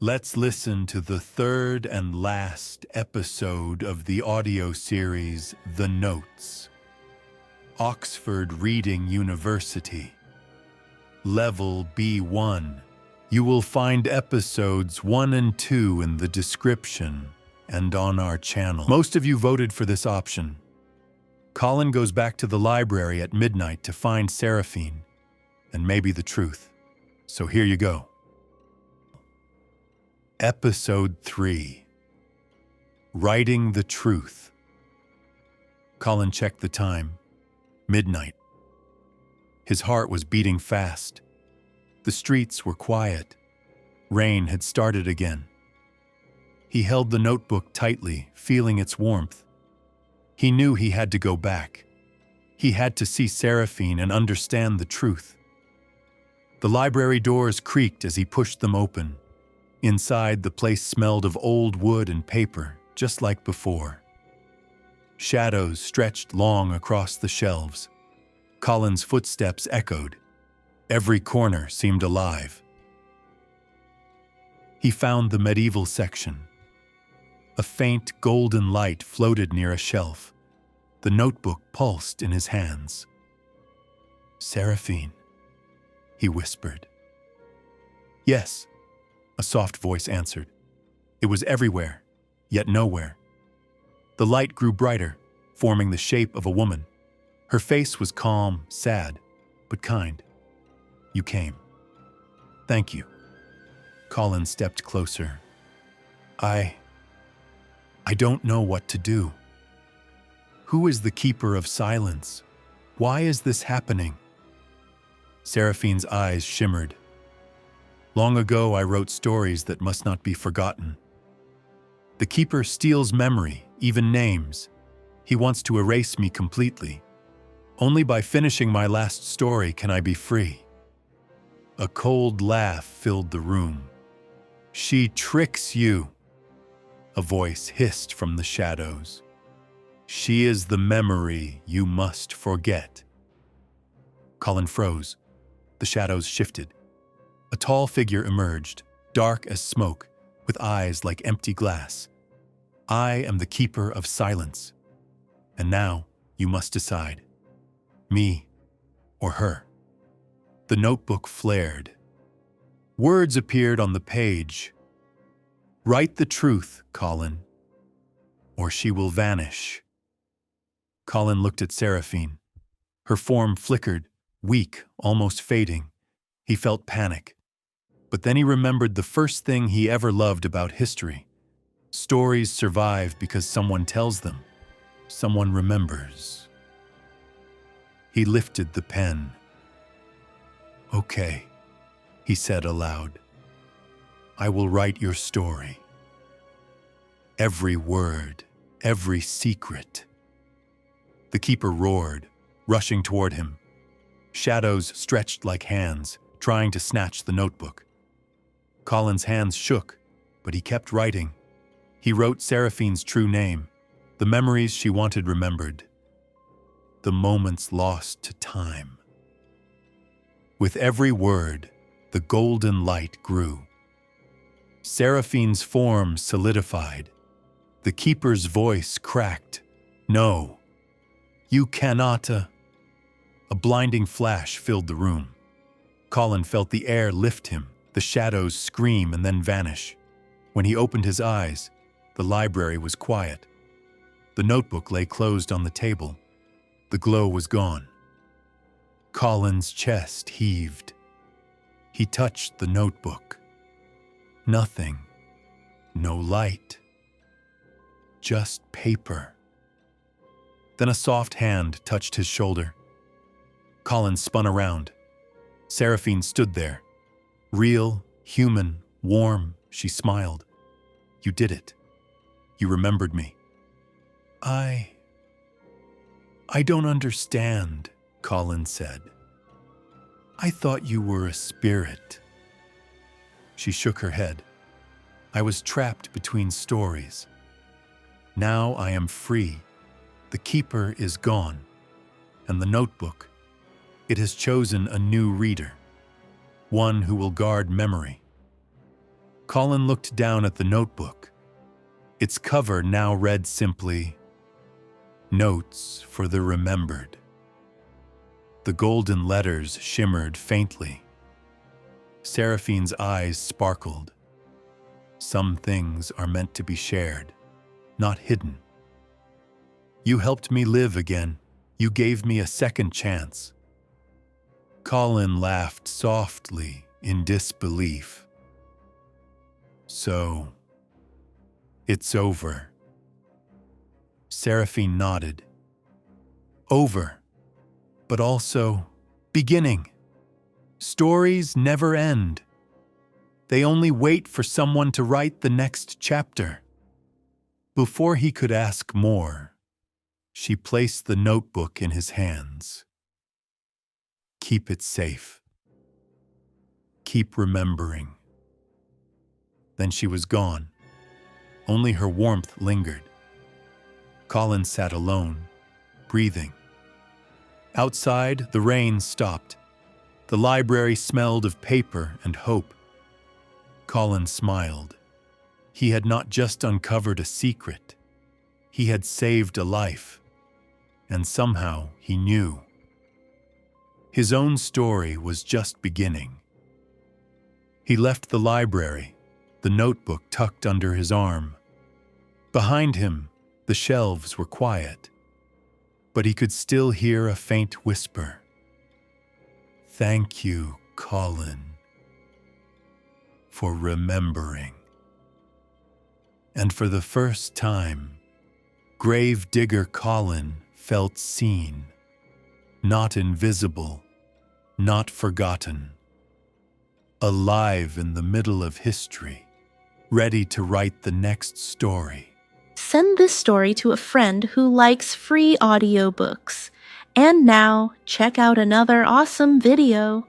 Let's listen to the third and last episode of the audio series, The Notes. Oxford Reading University. Level B1. You will find episodes 1 and 2 in the description and on our channel. Most of you voted for this option. Colin goes back to the library at midnight to find Seraphine and maybe the truth. So here you go. Episode 3. Writing the Truth. Colin checked the time. Midnight. His heart was beating fast. The streets were quiet. Rain had started again. He held the notebook tightly, feeling its warmth. He knew he had to go back. He had to see Saraphene and understand the truth. The library doors creaked as he pushed them open. Inside, the place smelled of old wood and paper, just like before. Shadows stretched long across the shelves. Colin's footsteps echoed. Every corner seemed alive. He found the medieval section. A faint golden light floated near a shelf. The notebook pulsed in his hands. "Seraphine," he whispered. "Yes," a soft voice answered. It was everywhere, yet nowhere. The light grew brighter, forming the shape of a woman. Her face was calm, sad, but kind. "You came. Thank you." Colin stepped closer. I don't know what to do. Who is the keeper of silence? Why is this happening?" Seraphine's eyes shimmered. "Long ago I wrote stories that must not be forgotten. The keeper steals memory, even names. He wants to erase me completely. Only by finishing my last story can I be free." A cold laugh filled the room. "She tricks you," a voice hissed from the shadows. "She is the memory you must forget." Colin froze. The shadows shifted. A tall figure emerged, dark as smoke, with eyes like empty glass. "I am the keeper of silence. And now you must decide. Me or her." The notebook flared. Words appeared on the page. "Write the truth, Colin, or she will vanish." Colin looked at Saraphene. Her form flickered, weak, almost fading. He felt panic. But then he remembered the first thing he ever loved about history. Stories survive because someone tells them. Someone remembers. He lifted the pen. "Okay," he said aloud. "I will write your story. Every word, every secret." The keeper roared, rushing toward him. Shadows stretched like hands, trying to snatch the notebook. Colin's hands shook, but he kept writing. He wrote Seraphine's true name, the memories she wanted remembered, the moments lost to time. With every word, the golden light grew. Seraphine's form solidified. The keeper's voice cracked. "No, you cannot." A blinding flash filled the room. Colin felt the air lift him, the shadows scream and then vanish. When he opened his eyes, the library was quiet. The notebook lay closed on the table. The glow was gone. Colin's chest heaved. He touched the notebook. Nothing. No light. Just paper. Then a soft hand touched his shoulder. Colin spun around. Seraphine stood there. Real, human, warm, she smiled. "You did it. You remembered me." I don't understand," Colin said. "I thought you were a spirit." She shook her head. "I was trapped between stories. Now I am free. The keeper is gone. And the notebook, it has chosen a new reader. One who will guard memory. Colin looked down at the notebook. Its cover now read simply, "Notes for the Remembered." The golden letters shimmered faintly. Seraphine's eyes sparkled. Some things are meant to be shared, not hidden. You helped me live again. You gave me a second chance. Colin laughed softly in disbelief. So, it's over. Seraphine nodded. Over, but also beginning. Stories never end. They only wait for someone to write the next chapter. Before he could ask more, she placed the notebook in his hands. Keep it safe. Keep remembering. Then she was gone. Only her warmth lingered. Colin sat alone, breathing. Outside, the rain stopped. The library smelled of paper and hope. Colin smiled. He had not just uncovered a secret. He had saved a life. And somehow he knew. His own story was just beginning. He left the library, the notebook tucked under his arm. Behind him, the shelves were quiet, but he could still hear a faint whisper. Thank you, Colin, for remembering. And for the first time, gravedigger Colin felt seen, not invisible, not forgotten, alive in the middle of history, ready to write the next story. Send this story to a friend who likes free audiobooks. And now, check out another awesome video.